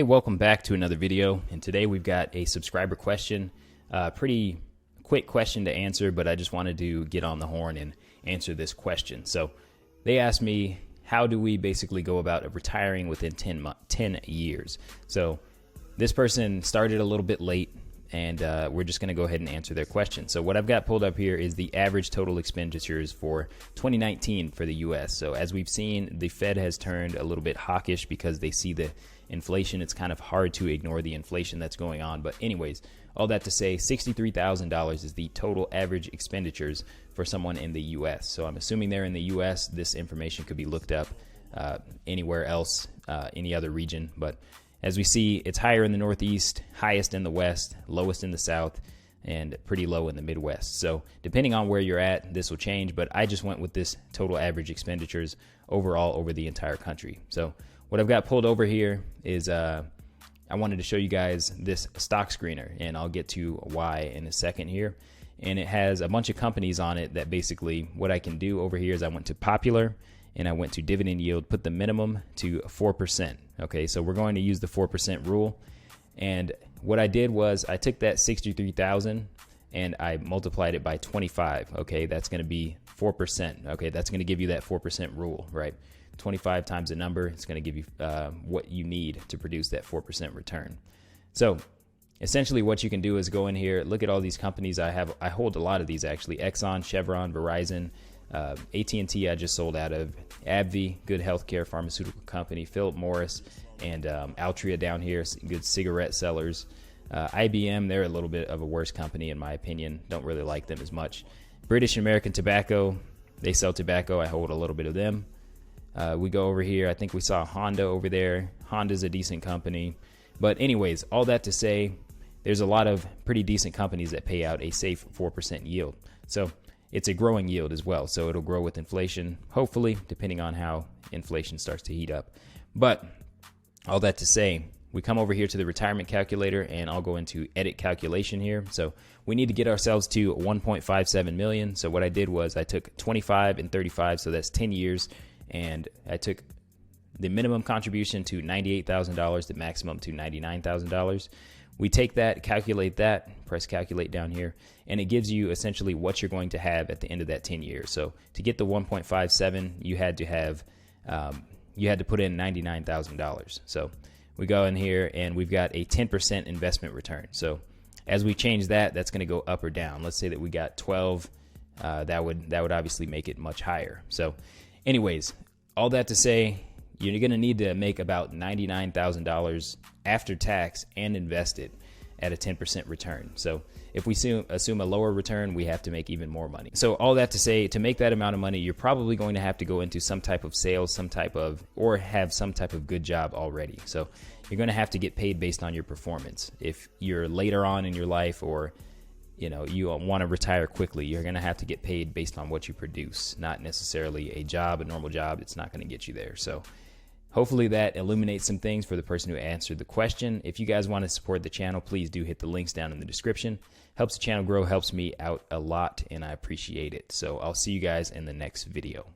Hey, welcome back to another video, and today we've got a subscriber question. Pretty quick question to answer, but I just wanted to get on the horn and answer this question. So they asked me, how do we basically go about retiring within 10 years? So this person started a little bit late, and we're just going to go ahead and answer their question. So what I've got pulled up here is the average total expenditures for 2019 for the US. So as we've seen, the Fed has turned a little bit hawkish because they see the inflation. It's kind of hard to ignore the inflation that's going on. But anyways, all that to say, $63,000 is the total average expenditures for someone in the US. So I'm assuming they're in the US. This information could be looked up anywhere else, any other region. But as we see, it's higher in the Northeast, highest in the West, lowest in the South, and pretty low in the Midwest. So depending on where you're at, this will change, but I just went with this total average expenditures overall over the entire country. So what I've got pulled over here is I wanted to show you guys this stock screener, and I'll get to why in a second here. And it has a bunch of companies on it that basically what I can do over here is I went to popular and I went to dividend yield, put the minimum to 4%. Okay, so we're going to use the 4% rule. And what I did was I took that 63,000 and I multiplied it by 25. Okay, that's going to be 4%. Okay, that's going to give you that 4% rule, right? 25 times a number, it's going to give you what you need to produce that 4% return. So essentially what you can do is go in here, look at all these companies I have. I hold a lot of these actually: Exxon, Chevron, Verizon, AT&T I just sold out of, AbbVie, good healthcare pharmaceutical company, Philip Morris, and Altria down here, good cigarette sellers. IBM, they're a little bit of a worse company in my opinion. Don't really like them as much. British American Tobacco, they sell tobacco. I hold a little bit of them. We go over here, I think we saw Honda over there. Honda's a decent company. But anyways, all that to say, there's a lot of pretty decent companies that pay out a safe 4% yield. So it's a growing yield as well. So it'll grow with inflation, hopefully, depending on how inflation starts to heat up. But all that to say, we come over here to the retirement calculator, and I'll go into edit calculation here. So we need to get ourselves to 1.57 million. So what I did was I took 25 and 35, so that's 10 years. And I took the minimum contribution to $98,000, the maximum to $99,000. We take that, calculate that, press calculate down here, and it gives you essentially what you're going to have at the end of that 10 years. So to get the 1.57, you had to put in $99,000. So we go in here and we've got a 10% investment return. So as we change that, that's going to go up or down. Let's say that we got 12, that would obviously make it much higher. So anyways, all that to say, you're going to need to make about $99,000 after tax and invest it at a 10% return. So if we assume a lower return, we have to make even more money. So all that to say, to make that amount of money, you're probably going to have to go into some type of sales, or have some type of good job already. So you're going to have to get paid based on your performance. If you're later on in your life, or you want to retire quickly, you're going to have to get paid based on what you produce, not necessarily a normal job. It's not going to get you there. So hopefully that illuminates some things for the person who answered the question. If you guys want to support the channel, please do hit the links down in the description. Helps the channel grow, helps me out a lot, and I appreciate it. So I'll see you guys in the next video.